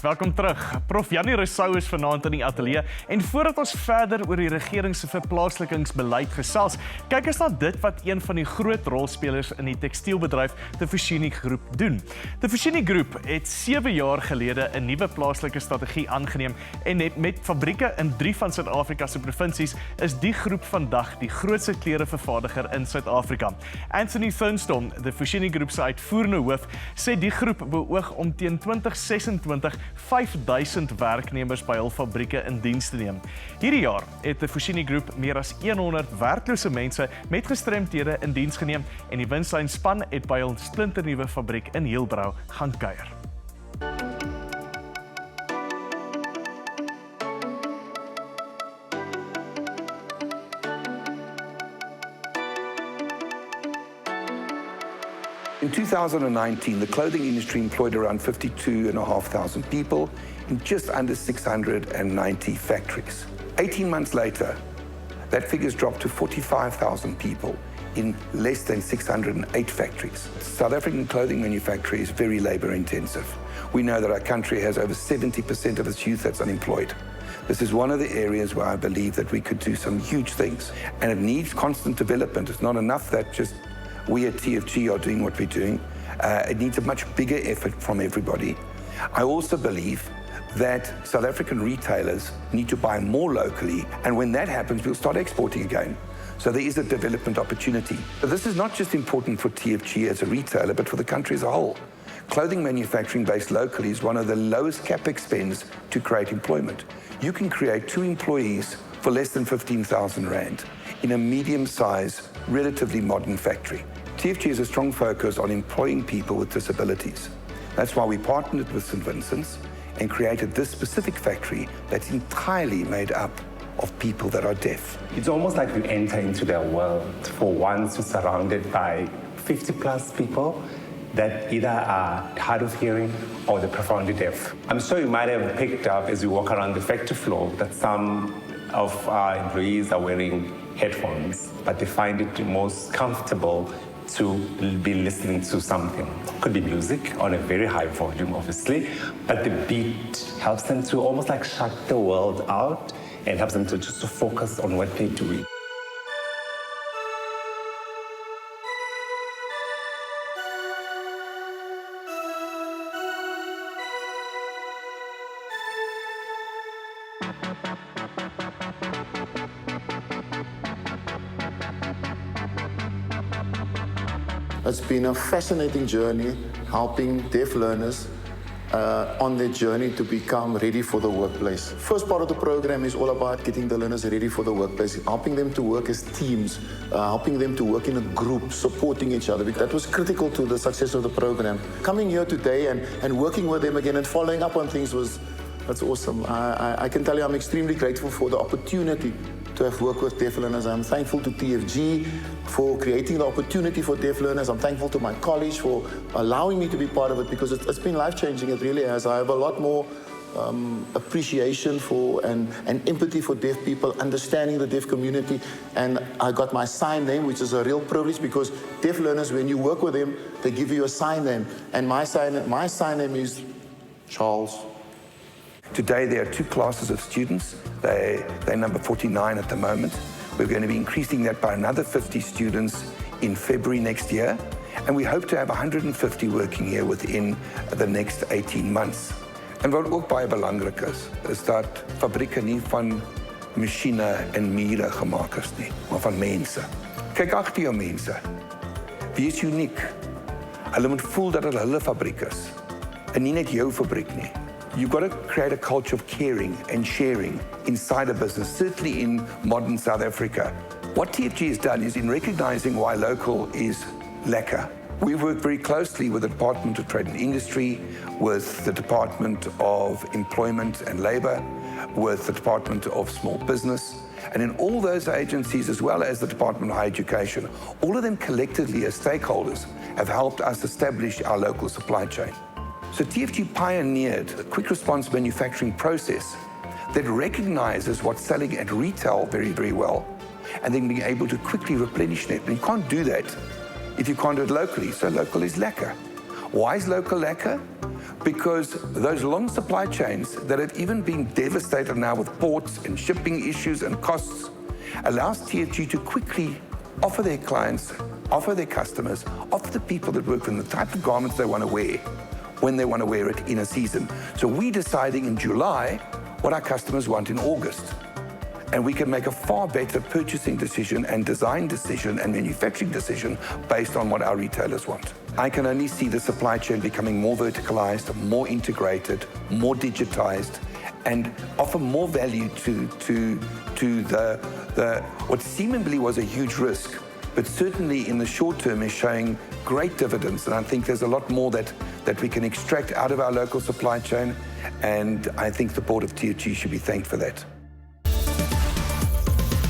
welkom terug. Prof Janie Rousseau is vanaand in die ateljee en voordat ons verder oor die regering se verplaaslikingsbeleid gesels, kyk ons na dit wat een van die groot rolspelers in die tekstielbedryf, die Foschini Group, doen. Die Foschini Group het 7 jaar gelede 'n nuwe plaaslike strategie aangeneem en met fabrieke in 3 van Suid-Afrika se provinsies is die groep vandag die grootste klerevervaardiger in Suid-Afrika. Anthony Thurnstörm, die Foschini Group se uitvoerende hoof, sê die groep beoog om teen 2026 5000 werknemers by hul fabrieke in diens te neem. Hierdie jaar het die Foschini Group meer as 100 werklose mense met gestremdhede in diens geneem en die Winslyn-span het by hul splinternuwe fabriek in Heilbron gaan kuier. In 2019, the clothing industry employed around 52,500 people in just under 690 factories. 18 months later, that figure's dropped to 45,000 people in less than 608 factories. South African clothing manufacturing is very labor intensive. We know that our country has over 70% of its youth that's unemployed. This is one of the areas where I believe that we could do some huge things, and it needs constant development. It's not enough that just we at TFG are doing what we're doing. It needs a much bigger effort from everybody. I also believe that South African retailers need to buy more locally, and when that happens, we'll start exporting again. So there is a development opportunity. But this is not just important for TFG as a retailer, but for the country as a whole. Clothing manufacturing based locally is one of the lowest capex spends to create employment. You can create 2 employees for less than 15,000 rand in a medium-sized, relatively modern factory. TFG has a strong focus on employing people with disabilities. That's why we partnered with St. Vincent's and created this specific factory that's entirely made up of people that are deaf. It's almost like we enter into their world. For once, we're surrounded by 50+ people that either are hard of hearing or they're profoundly deaf. I'm sure you might have picked up as you walk around the factory floor that some of our employees are wearing headphones, but they find it most comfortable to be listening to something. Could be music on a very high volume, obviously, but the beat helps them to almost like shut the world out and helps them to just to focus on what they're doing. It's been a fascinating journey helping deaf learners on their journey to become ready for the workplace. First part of the program is all about getting the learners ready for the workplace, helping them to work as teams, helping them to work in a group, supporting each other. That was critical to the success of the program. Coming here today and working with them again and following up on things that's awesome. I can tell you I'm extremely grateful for the opportunity to have worked with deaf learners. I'm thankful to TFG for creating the opportunity for deaf learners. I'm thankful to my college for allowing me to be part of it because it's been life-changing, it really has. I have a lot more appreciation for and empathy for deaf people, understanding the deaf community, and I got my sign name, which is a real privilege because deaf learners, when you work with them, they give you a sign name, and my sign name is Charles. Today there are 2 classes of students. They're number 49 at the moment. We're going to be increasing that by another 50 students in February next year. And we hope to have 150 working here within the next 18 months. En wat ook baie belangrik is dat fabrieke nie van masjiene en mure gemaak is nie, maar van mense. Kyk agter jou mense. Wees uniek. Hulle moet voel dat dit hulle fabriek is en nie net jou fabriek nie. You've got to create a culture of caring and sharing inside a business, certainly in modern South Africa. What TFG has done is in recognizing why local is lekker. We've worked very closely with the Department of Trade and Industry, with the Department of Employment and Labour, with the Department of Small Business, and in all those agencies, as well as the Department of Higher Education, all of them collectively as stakeholders have helped us establish our local supply chain. So TFG pioneered a quick response manufacturing process that recognizes what's selling at retail very, very well, and then being able to quickly replenish it. And you can't do that if you can't do it locally. So local is lekker. Why is local lekker? because those long supply chains that have even been devastated now with ports and shipping issues and costs allows TFG to quickly offer their clients, offer their customers, offer the people that work in the type of garments they want to wear when they want to wear it in a season. So we're deciding in July what our customers want in August. And we can make a far better purchasing decision and design decision and manufacturing decision based on what our retailers want. I can only see the supply chain becoming more verticalized, more integrated, more digitized, and offer more value to the what seemingly was a huge risk, but certainly in the short term is showing great dividends. And I think there's a lot more that we can extract out of our local supply chain, and I think the board of TFG should be thanked for that.